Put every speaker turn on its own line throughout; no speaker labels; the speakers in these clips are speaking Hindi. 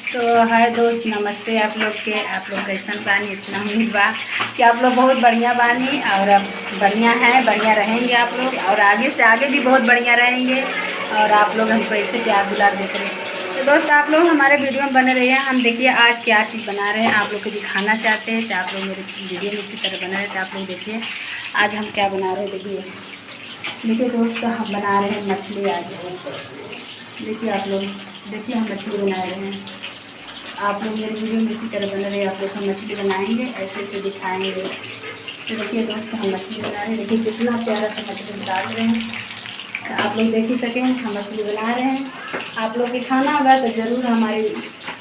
तो हाय दोस्त, नमस्ते आप लोग कैसन बानी। इतना उम्मीद बा कि आप लोग बहुत बढ़िया बानी और अब बढ़िया हैं, बढ़िया रहेंगे आप लोग और आगे से आगे भी बहुत बढ़िया रहेंगे। और आप लोग हमको ऐसे प्यार दुलार देते रहे। तो दोस्त आप लोग हमारे वीडियो में बने रहिए। हम देखिए आज क्या चीज़ बना रहे हैं, आप लोग को दिखाना चाहते हैं तो आप लोग मेरे वीडियो में इसी तरह बना रहे थे। आप लोग देखिए आज हम क्या बना रहे हैं। देखिए दोस्त, हम बना रहे हैं मछली। आज देखिए आप लोग, देखिए हम मछली बना रहे हैं। आप लोग मेरे वीडियो में इसी तरह बना रहे हैं। आप लोग हम मछली बनाएंगे, ऐसे ऐसे दिखाएंगे। तो देखिए दोस्त, हम मछली बना रहे हैं। देखिए कितना प्यारा सा मछली डाल रहे हैं, तो आप लोग देख ही सकें हम मछली बना रहे हैं। आप लोग के खाना होगा तो ज़रूर हमारी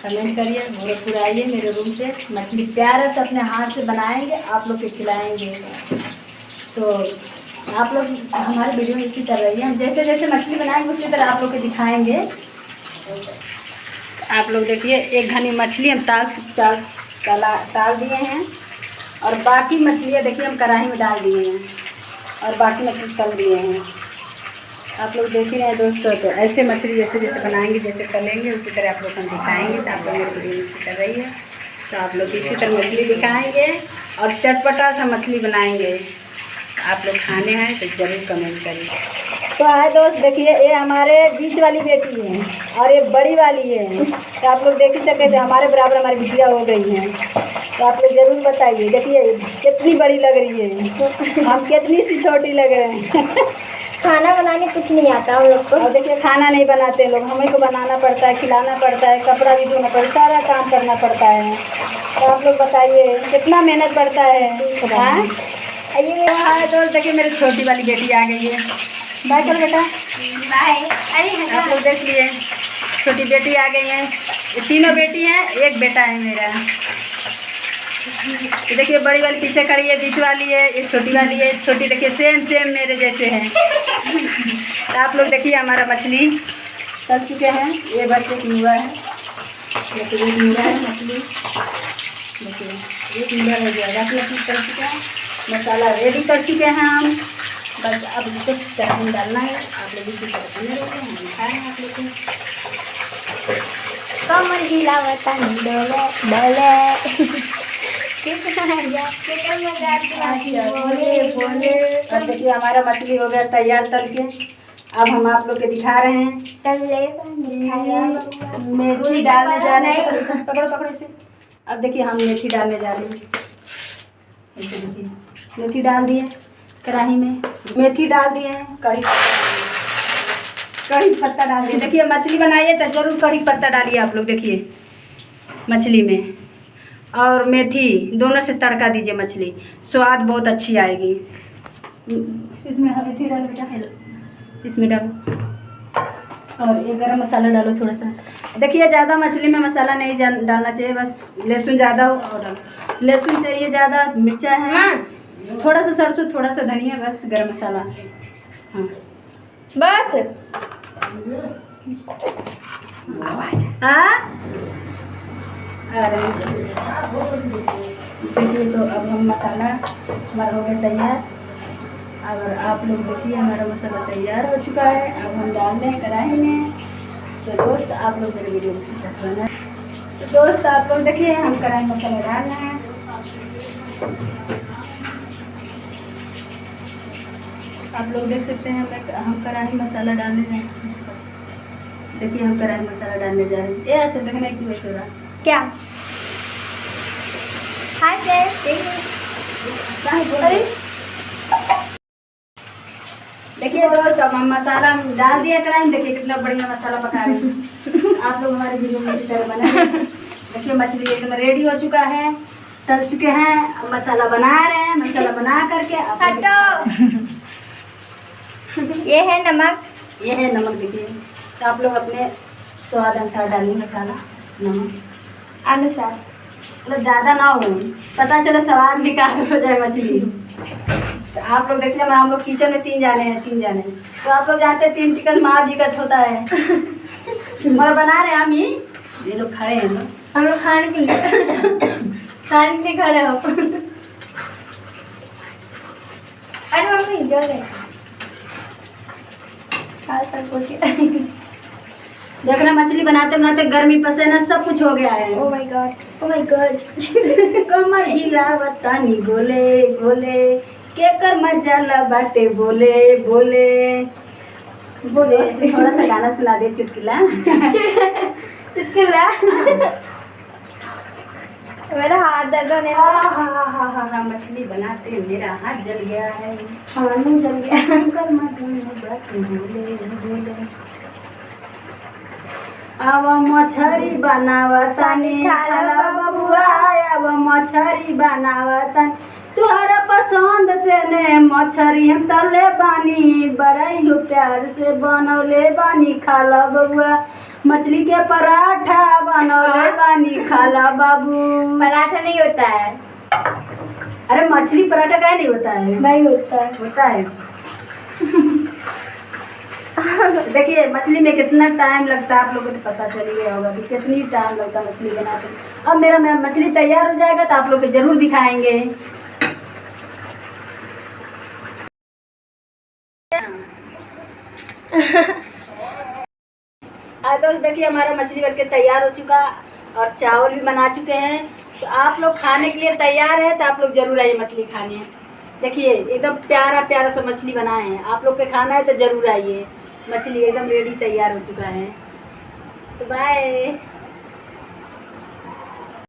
कमेंट करिए। गोरखपुर आइए मेरे रूम से, मछली प्यारा से अपने हाथ से बनाएंगे, आप लोग के खिलाएँगे। तो आप लोग हमारे वीडियो में इसी तरह रहिए। हम जैसे जैसे मछली बनाएंगे उसी तरह आप लोग को दिखाएंगे। आप लोग देखिए एक घनी मछली हम ताल दिए हैं और बाकी मछलियाँ देखिए हम कढ़ाई में डाल दिए हैं और बाकी मछली तल दिए हैं। आप लोग देख ही रहे हैं दोस्तों। तो ऐसे मछली जैसे जैसे बनाएंगे, जैसे तलेंगे उसी तरह आप लोग हम दिखाएंगे। तो आप लोग मेरे वीडियो में इसी तरह रही है। तो आप लोग इसी तरह मछली दिखाएंगे और चटपटा सा मछली बनाएंगे। आप लोग खाने हैं तो ज़रूर कमेंट करिए। तो हाय दोस्त, देखिए ये हमारे बीच वाली बेटी है और ये बड़ी वाली है। तो आप लोग देख ही सकते हैं हमारे बराबर हमारी बिटिया हो गई हैं। तो आप लोग ज़रूर बताइए। देखिए कितनी बड़ी लग रही है, हम कितनी सी छोटी लग रहे हैं।
खाना बनाने कुछ नहीं आता हम लोग को।
और देखिए खाना नहीं बनाते लोग, हमें को बनाना पड़ता है, खिलाना पड़ता है, कपड़ा भी धोना पड़ता है, सारा काम करना पड़ता है। तो आप लोग बताइए कितना मेहनत पड़ता है। हाँ हाय दोस्त, देखिए मेरी छोटी वाली बेटी आ गई है। बाय कर बेटा,
बाय। अरे
आप लोग देख लिए छोटी बेटी आ गई है। ये तीनों बेटी हैं, एक बेटा है मेरा। तो देखिए बड़ी वाली पीछे खड़ी है, बीच वाली है, ये छोटी वाली है। छोटी देखिए सेम सेम मेरे जैसे हैं। तो आप लोग देखिए हमारा मछली तल चुके हैं। ये बस एक मुआ है, देखिए एक मुआ है मछली। देखिए एक मुआ हो गया, बाकी मछली तल चुके हैं, मसाला रेडी कर चुके हैं हम। बस अब इसको चटनी डालना है। आप लोग इसी तरह बने रहते हैं, हम दिखाएँ आप लोग को।
कमर गिला वतन डोले डोले।
अब देखिए हमारा मछली हो गया तैयार तल के। अब हम आप लोग के दिखा रहे हैं। मेथी डालने जा रहे हैं। पकड़ो पकड़ो इसे। अब देखिए हम मेथी डालने जा रहे हैं। ऐसे देखिए मेथी डाल दिए कढ़ाई में, मेथी डाल दिए हैं, कड़ी पत्ता डाल दिए। देखिए मछली बनाइए तो ज़रूर कड़ी पत्ता डालिए आप लोग। देखिए मछली में और मेथी दोनों से तड़का दीजिए, मछली स्वाद बहुत अच्छी आएगी। इसमें मेथी डालो बेटा, इसमें डालो और ये गरम मसाला डालो थोड़ा सा। देखिए ज़्यादा मछली में मसाला नहीं डालना चाहिए, बस लहसुन ज़्यादा हो और लहसुन चाहिए ज़्यादा, मिर्चा है, थोड़ा सा सरसों, थोड़ा सा धनिया, बस गरम मसाला। हाँ
बस
हाँ अरे देखिए तो अब हम मसाला हमारा हो गया तैयार। और आप लोग देखिए हमारा मसाला तैयार हो चुका है। अब हम डाल दें कढ़ाई में। तो दोस्त आप लोग मेरे वीडियो में तो दोस्त आप लोग देखिए हम कढ़ाई मसाला डाल रहे हैं। आप लोग देख सकते हैं हम कढ़ाई मसाला डालने जा रहे हैं। देखिए हम कढ़ाई मसाला डालने जा रहे हैं। ये अच्छा देखने की वैसे रहा
क्या। हाय
अरे देखिए दोस्त, अब हम मसाला डाल दिया कढ़ाई में। देखिए कितना बढ़िया मसाला पका रहे हैं। आप लोग हमारे वीडियो में इसी तरह बना। देखिए मछली एकदम रेडी हो चुका है, तल चुके हैं, मसाला बना रहे हैं। मसाला बना करके
हटो। ये है नमक,
ये है नमक। देखिए तो आप लोग अपने स्वाद अनुसार डालिए मसाला, नमक
अनुसार,
मतलब ज़्यादा ना हो, पता चले स्वाद बेकार हो जाए मछली। तो आप लोग देखिए हम लोग किचन में तीन जाने तो आप लोग जानते हैं 3 टिकल मार दिक्कत होता है। मगर बना रहे हम ही, ये लोग खड़े हैं लोग,
हम लोग खाने के लिए खड़े हो। अरे मम्मी जो है
देख रहे मछली बनाते बनाते गर्मी पसीना सब कुछ हो गया है।
Oh my God, oh my God.
कमर हिलावतानी बोले बोले केकर मजा ला बाटे बोले बोले बोले। थोड़ा सा गाना सुना दे चुटकुला।
चुटकुला। मेरा हाथ दर्द होने
हा
लगा।
हा हा हा हा मछली बनाते मेरा हाथ जल गया है, खाने जल गया है, केकर मजा ला बाटे बोले बोले। अब मछरी बनावतानी खाला बबुआ, अब मछरी बनावतानी तुहरा पसंद से ने मछरी हम तले बानी, बड़ाई हो प्यार से बनौले बानी खाला बबुआ। मछली के पराठा बनौले बानी खाला बाबू।
पराठा नहीं होता है।
अरे मछली पराठा काहे नहीं होता है?
नहीं होता है।
होता है। देखिए मछली में कितना टाइम लगता है आप लोगों को पता चल गया होगा कि कितनी टाइम लगता है मछली बनाते में। अब मेरा मछली तैयार हो जाएगा तो आप लोग को जरूर दिखाएंगे। दोस्त देखिए हमारा मछली बनके तैयार हो चुका और चावल भी बना चुके हैं। तो आप लोग खाने के लिए तैयार है तो आप लोग जरूर आइए मछली खाने। देखिए एकदम प्यारा प्यारा सा मछली बनाए हैं, आप लोग के खाना है तो जरूर आइए। मछली एकदम रेडी तैयार हो चुका है। तो बाय।